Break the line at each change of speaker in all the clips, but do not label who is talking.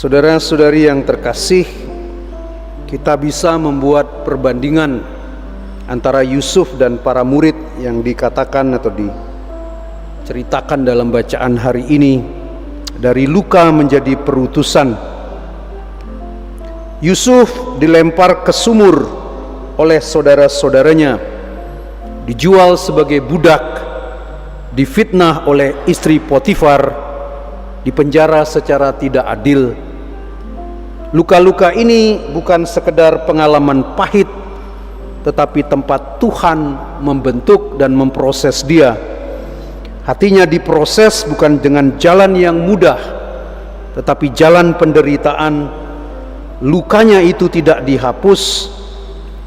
Saudara-saudari yang terkasih, kita bisa membuat perbandingan antara Yusuf dan para murid yang dikatakan atau diceritakan dalam bacaan hari ini dari Luka menjadi perutusan. Yusuf dilempar ke sumur oleh saudara-saudaranya, dijual sebagai budak, difitnah oleh istri Potifar, dipenjara secara tidak adil. Luka-luka ini bukan sekedar pengalaman pahit, tetapi tempat Tuhan membentuk dan memproses dia. Hatinya diproses bukan dengan jalan yang mudah, tetapi jalan penderitaan. Lukanya itu tidak dihapus,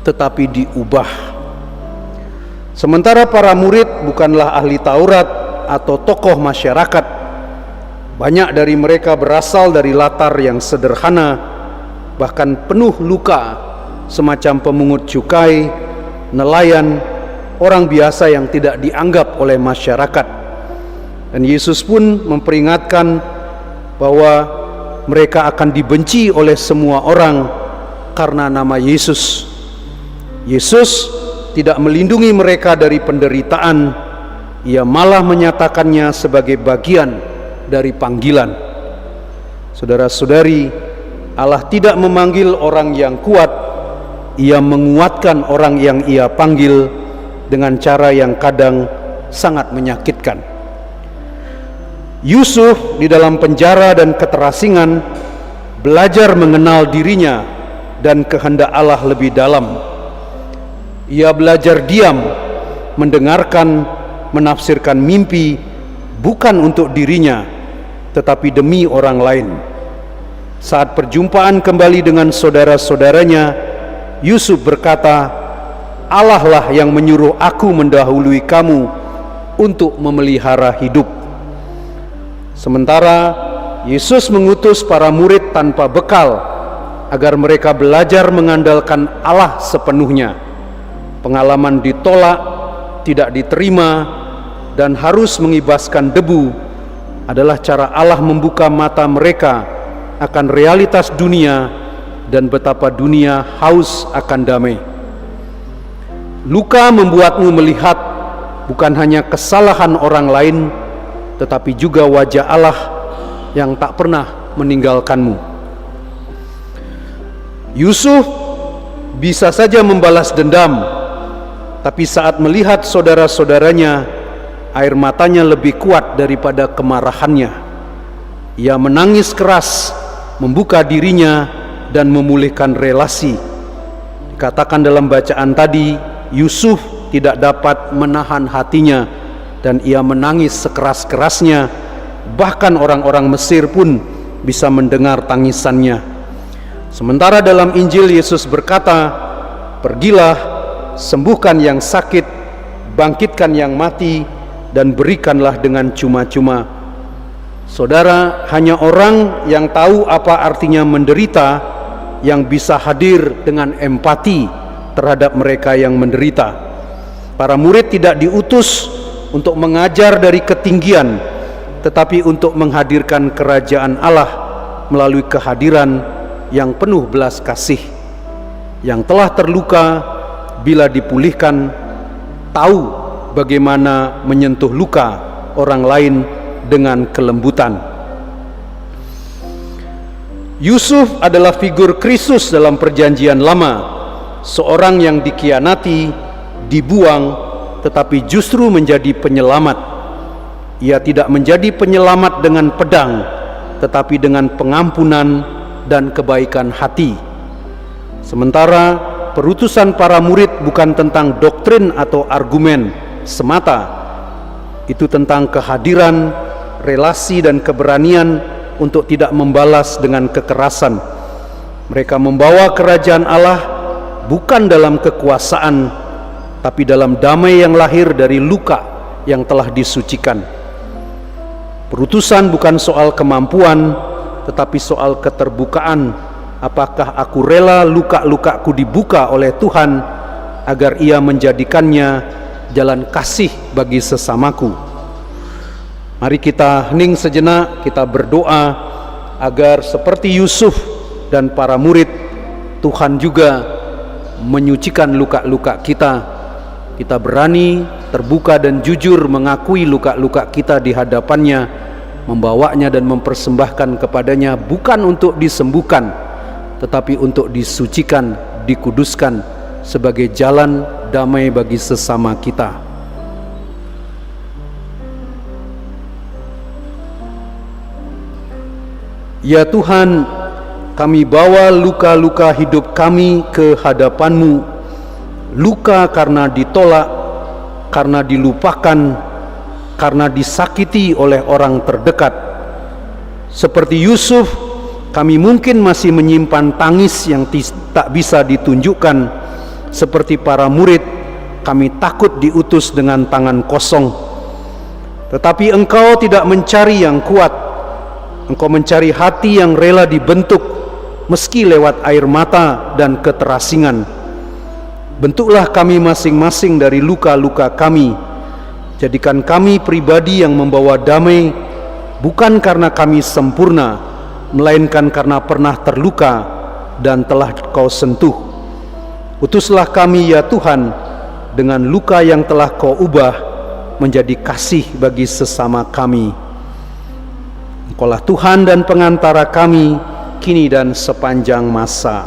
tetapi diubah. Sementara para murid bukanlah ahli Taurat atau tokoh masyarakat. Banyak dari mereka berasal dari latar yang sederhana, bahkan penuh luka, semacam pemungut cukai, nelayan, orang biasa yang tidak dianggap oleh masyarakat. Dan Yesus pun memperingatkan bahwa mereka akan dibenci oleh semua orang karena nama Yesus. Yesus tidak melindungi mereka dari penderitaan, ia malah menyatakannya sebagai bagian dari panggilan. Saudara-saudari, Allah tidak memanggil orang yang kuat, ia menguatkan orang yang ia panggil dengan cara yang kadang sangat menyakitkan. Yusuf di dalam penjara dan keterasingan belajar mengenal dirinya dan kehendak Allah lebih dalam. Ia belajar diam, mendengarkan, menafsirkan mimpi bukan untuk dirinya, tetapi demi orang lain. Saat perjumpaan kembali dengan saudara-saudaranya, Yusuf berkata, Allah lah yang menyuruh aku mendahului kamu untuk memelihara hidup. Sementara Yesus mengutus para murid tanpa bekal agar mereka belajar mengandalkan Allah sepenuhnya. Pengalaman ditolak, tidak diterima, dan harus mengibaskan debu adalah cara Allah membuka mata mereka akan realitas dunia dan betapa dunia haus akan damai. Luka membuatmu melihat bukan hanya kesalahan orang lain, tetapi juga wajah Allah yang tak pernah meninggalkanmu. Yusuf bisa saja membalas dendam, tapi saat melihat saudara-saudaranya, air matanya lebih kuat daripada kemarahannya. Ia menangis keras, membuka dirinya dan memulihkan relasi. Dikatakan dalam bacaan tadi, Yusuf tidak dapat menahan hatinya dan ia menangis sekeras-kerasnya. Bahkan orang-orang Mesir pun bisa mendengar tangisannya. Sementara dalam Injil Yesus berkata, pergilah, sembuhkan yang sakit, bangkitkan yang mati, dan berikanlah dengan cuma-cuma. Saudara, hanya orang yang tahu apa artinya menderita yang bisa hadir dengan empati terhadap mereka yang menderita. Para murid tidak diutus untuk mengajar dari ketinggian, tetapi untuk menghadirkan kerajaan Allah melalui kehadiran yang penuh belas kasih. Yang telah terluka bila dipulihkan, tahu bagaimana menyentuh luka orang lain dengan kelembutan. Yusuf adalah figur Kristus dalam perjanjian lama, seorang yang dikhianati, dibuang, tetapi justru menjadi penyelamat. Ia tidak menjadi penyelamat dengan pedang, tetapi dengan pengampunan dan kebaikan hati. Sementara perutusan para murid bukan tentang doktrin atau argumen semata, itu tentang kehadiran, relasi, dan keberanian untuk tidak membalas dengan kekerasan. Mereka membawa kerajaan Allah bukan dalam kekuasaan, tapi dalam damai yang lahir dari luka yang telah disucikan. Perutusan bukan soal kemampuan, tetapi soal keterbukaan. Apakah aku rela luka-lukaku dibuka oleh Tuhan agar ia menjadikannya jalan kasih bagi sesamaku? Mari kita hening sejenak, kita berdoa agar seperti Yusuf dan para murid, Tuhan juga menyucikan luka-luka kita. Kita berani, terbuka dan jujur mengakui luka-luka kita di hadapannya, membawanya dan mempersembahkan kepadanya, bukan untuk disembuhkan, tetapi untuk disucikan, dikuduskan sebagai jalan damai bagi sesama kita. Ya Tuhan, kami bawa luka-luka hidup kami ke hadapan-Mu. Luka karena ditolak, karena dilupakan, karena disakiti oleh orang terdekat. Seperti Yusuf, kami mungkin masih menyimpan tangis yang tak bisa ditunjukkan. Seperti para murid, kami takut diutus dengan tangan kosong. Tetapi Engkau tidak mencari yang kuat. Engkau mencari hati yang rela dibentuk, meski lewat air mata dan keterasingan. Bentuklah kami masing-masing dari luka-luka kami. Jadikan kami pribadi yang membawa damai, bukan karena kami sempurna, melainkan karena pernah terluka dan telah Kau sentuh. Utuslah kami ya Tuhan, dengan luka yang telah Kau ubah menjadi kasih bagi sesama kami. Engkaulah Tuhan dan pengantara kami, kini dan sepanjang masa.